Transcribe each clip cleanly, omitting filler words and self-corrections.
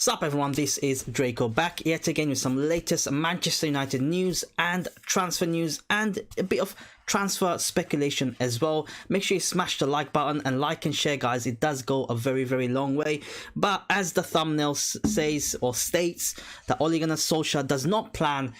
Sup everyone, this is Draco back yet again with some latest Manchester United news and transfer news and a bit of transfer speculation as well. Make sure you smash the like button and like and share, guys. It does go a very long way. But as the thumbnail says or states, that Ole Gunnar Solskjaer does not plan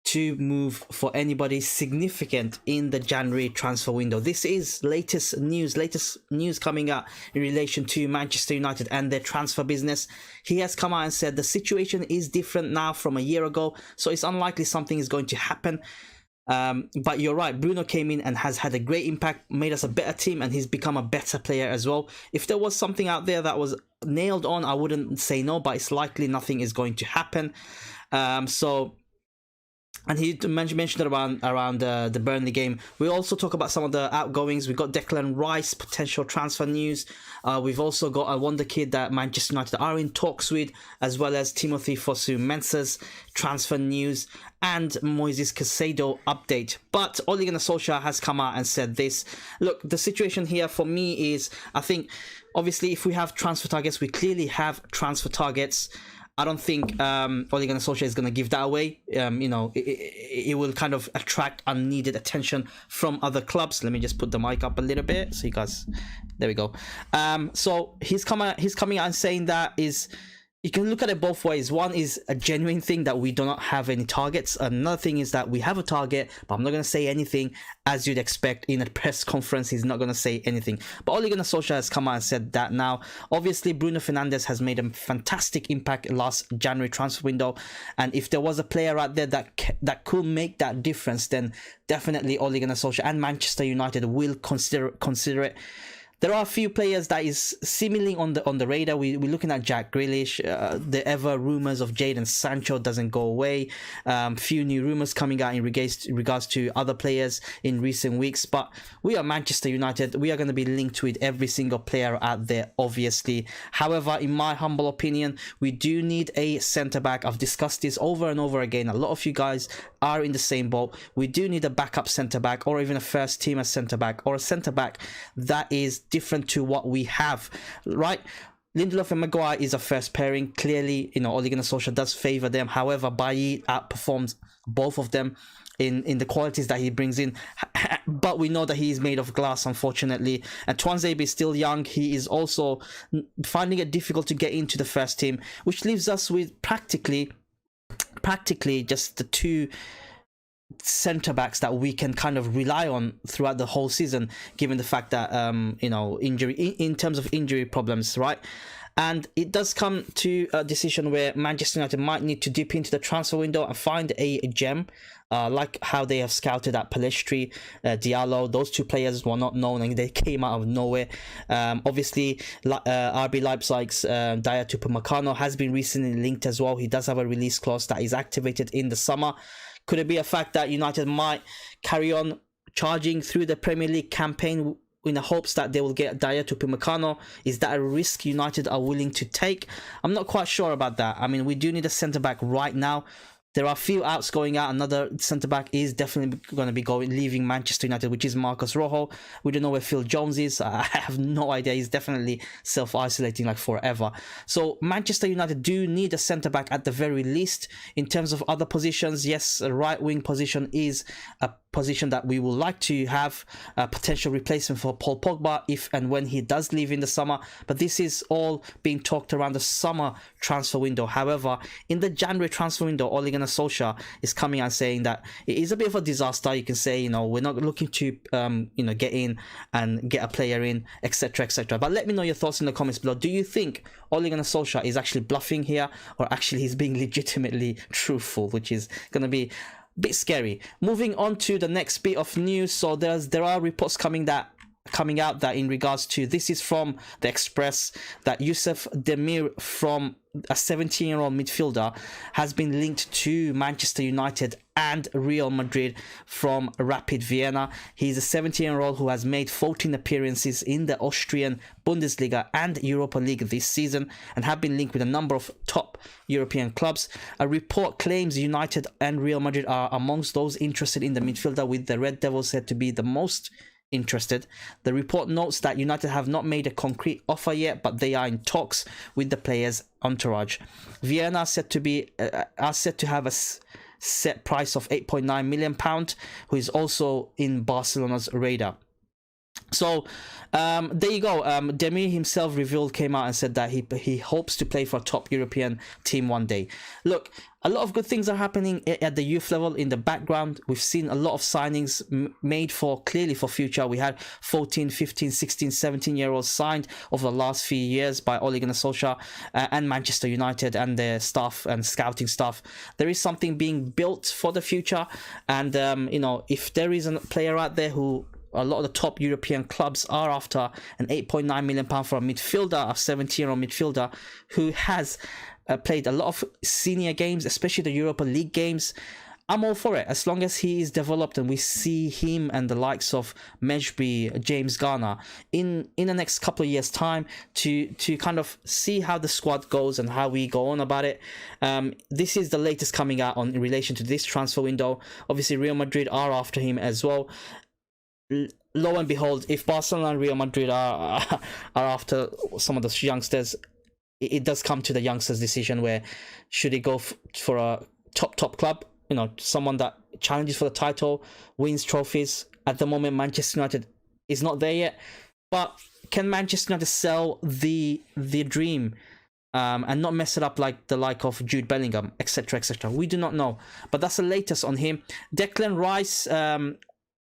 to move for anybody significant in the January transfer window. This is latest news coming out in relation to Manchester United and their transfer business. He has come out and said the situation is different now from a year ago, so it's unlikely something is going to happen. But you're right, Bruno came in and has had a great impact, made us a better team, and he's become a better player as well. If there was something out there that was nailed on, I wouldn't say no, but it's likely nothing is going to happen. And he mentioned it around the Burnley game. We also talk about some of the outgoings. We've got Declan Rice, potential transfer news. We've also got a wonder kid that Manchester United are in talks with, as well as Timothy Fosu-Mensah's transfer news and Moises Caicedo update. But Ole Gunnar Solskjaer has come out and said this. Look, the situation here for me is, I think, obviously, if we have transfer targets, we clearly have transfer targets. I don't think Ole Gunnar Solskjaer is going to give that away. You know, it will kind of attract unneeded attention from other clubs. Let me just put the mic up a little bit so you guys, there we go. So he's coming out and saying that is, you can look at it both ways. One is a genuine thing that we do not have any targets. Another thing is that we have a target, but I'm not going to say anything. As you'd expect in a press conference, he's not going to say anything. But Ole Gunnar Solskjaer has come out and said that now. Obviously, Bruno Fernandes has made a fantastic impact last January transfer window. And if there was a player out there that could make that difference, then definitely Ole Gunnar Solskjaer and Manchester United will consider it. There are a few players that is seemingly on the radar. We're looking at Jack Grealish. The ever rumours of Jadon Sancho doesn't go away. Few new rumours coming out in regards to other players in recent weeks. But we are Manchester United. We are going to be linked with every single player out there, obviously. However, in my humble opinion, we do need a centre-back. I've discussed this over and over again. A lot of you guys are in the same boat. We do need a backup centre-back, or even a first-teamer centre-back, or a centre-back that is different to what we have, right? Lindelof and Maguire is a first pairing. Clearly, you know, Ole Gunnar Solskjaer does favour them. However, Bailly outperforms both of them in the qualities that he brings in. But we know that he is made of glass, unfortunately. And Tuanzebe is still young. He is also finding it difficult to get into the first team, which leaves us with practically just the two centre-backs that we can kind of rely on throughout the whole season, given the fact that you know, injury in terms of injury problems, right? And it does come to a decision where Manchester United might need to dip into the transfer window and find a gem, like how they have scouted at Pellistri, Diallo. Those two players were not known and they came out of nowhere. Obviously, RB Leipzig's Dayot Upamecano has been recently linked as well. He does have a release clause that is activated in the summer. Could it be a fact that United might carry on charging through the Premier League campaign in the hopes that they will get Dayot Upamecano? Is that a risk United are willing to take? I'm not quite sure about that. I mean, we do need a centre-back right now. There are a few outs going out. Another centre-back is definitely going to be leaving Manchester United, which is Marcus Rojo. We don't know where Phil Jones is. I have no idea. He's definitely self-isolating like forever. So Manchester United do need a centre-back at the very least. In terms of other positions, yes, a right-wing position is a position that we would like to have a potential replacement for Paul Pogba if and when he does leave in the summer. But this is all being talked around the summer transfer window. However, in the January transfer window, Ole Gunnar Solskjaer is coming out saying that it is a bit of a disaster. You can say, you know, we're not looking to you know, get in and get a player in, etc, etc. But let me know your thoughts in the comments below. Do you think Ole Gunnar Solskjaer is actually bluffing here, or actually he's being legitimately truthful, which is going to be bit scary? Moving on to the next bit of news. So there are reports coming out that in regards to, this is from the Express, that Yusuf Demir, from a 17-year-old midfielder, has been linked to Manchester United and Real Madrid from Rapid Vienna. He's a 17-year-old who has made 14 appearances in the Austrian Bundesliga and Europa League this season and have been linked with a number of top European clubs. A report claims United and Real Madrid are amongst those interested in the midfielder, with the Red Devils said to be the most interested. The report notes that United have not made a concrete offer yet, but they are in talks with the player's entourage. Vienna are said to have a set price of £8.9 million, who is also in Barcelona's radar. So there you go. Demir himself came out and said that he hopes to play for a top European team one day. Look, a lot of good things are happening at the youth level in the background. We've seen a lot of signings made clearly for future. We had 14, 15, 16, 17-year-olds signed over the last few years by Ole Gunnar Solskjaer and Manchester United and their staff and scouting staff. There is something being built for the future, and you know, if there is a player out there who a lot of the top European clubs are after an £8.9 million for a midfielder, a 17-year-old midfielder who has played a lot of senior games, especially the Europa League games, I'm all for it, as long as he is developed and we see him and the likes of Mejbri, James Garner in the next couple of years' time to kind of see how the squad goes and how we go on about it. This is the latest coming out in relation to this transfer window. Obviously, Real Madrid are after him as well. Lo and behold, if Barcelona and Real Madrid are after some of the youngsters, it does come to the youngsters' decision where should he go for a top club, you know, someone that challenges for the title, wins trophies. At the moment, Manchester United is not there yet, but can Manchester United sell the dream and not mess it up like of Jude Bellingham, etc., etc.? We do not know, but that's the latest on him. Declan Rice.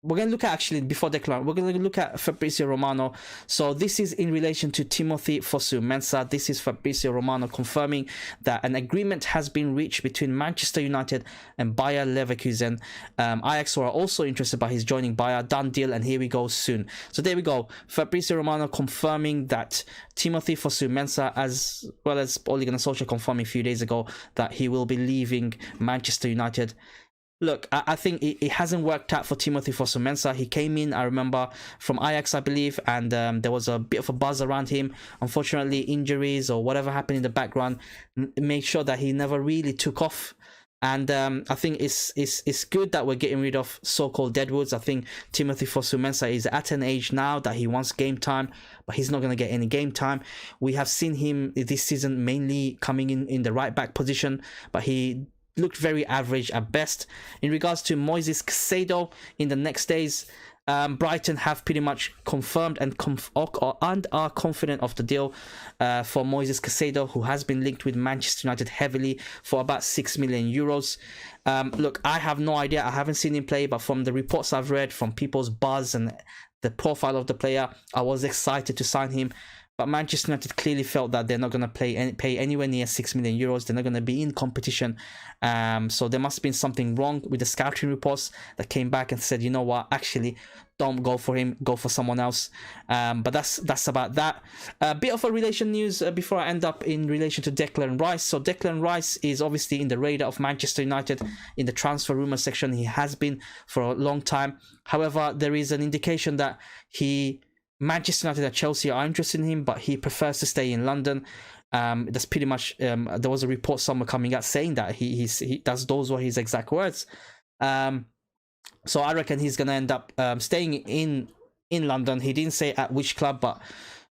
We're going to look at, actually, before Declan, we're going to look at Fabrizio Romano. So this is in relation to Timothy Fosu-Mensah. This is Fabrizio Romano confirming that an agreement has been reached between Manchester United and Bayer Leverkusen. Ajax are also interested by his joining Bayer. Done deal, and here we go soon. So there we go. Fabrizio Romano confirming that Timothy Fosu-Mensah, as well as Ole Gunnar Solskjaer confirming a few days ago that he will be leaving Manchester United. Look, I think it hasn't worked out for Timothy Fosu-Mensah. He came in, I remember, from Ajax, I believe, and there was a bit of a buzz around him. Unfortunately, injuries or whatever happened in the background made sure that he never really took off. And I think it's good that we're getting rid of so-called deadwoods. I think Timothy Fosu-Mensah is at an age now that he wants game time, but he's not going to get any game time. We have seen him this season mainly coming in the right-back position, but he looked very average at best. In regards to Moises Caicedo, in the next days, Brighton have pretty much confirmed and are confident of the deal for Moises Caicedo, who has been linked with Manchester United heavily for about €6 million. Look, I have no idea. I haven't seen him play, but from the reports I've read, from people's buzz and the profile of the player, I was excited to sign him. But Manchester United clearly felt that they're not going to pay anywhere near €6 million. They're not going to be in competition. So there must have been something wrong with the scouting reports that came back and said, you know what, actually, don't go for him, go for someone else. But that's about that. A bit of a relation news before I end up in relation to Declan Rice. So Declan Rice is obviously in the radar of Manchester United in the transfer rumour section. He has been for a long time. However, there is an indication that Manchester United and Chelsea are interested in him, but he prefers to stay in London. That's pretty much. There was a report somewhere coming out saying that those were his exact words. So I reckon he's gonna end up staying in London. He didn't say at which club, but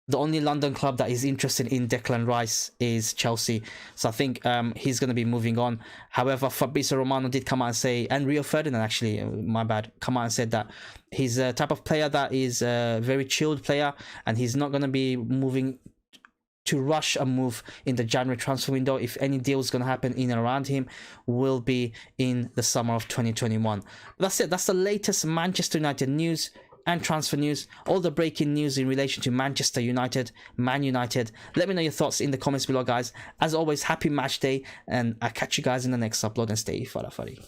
the only London club that is interested in Declan Rice is Chelsea. So I think he's going to be moving on. However, Fabrizio Romano did come out and say, and Rio Ferdinand actually, my bad, come out and said that he's a type of player that is a very chilled player, and he's not going to be moving to rush a move in the January transfer window. If any deal is going to happen in and around him, will be in the summer of 2021. That's it. That's the latest Manchester United news and transfer news, all the breaking news in relation to Manchester United, Man United. Let me know your thoughts in the comments below, guys. As always, happy match day, and I'll catch you guys in the next upload, and stay farafari.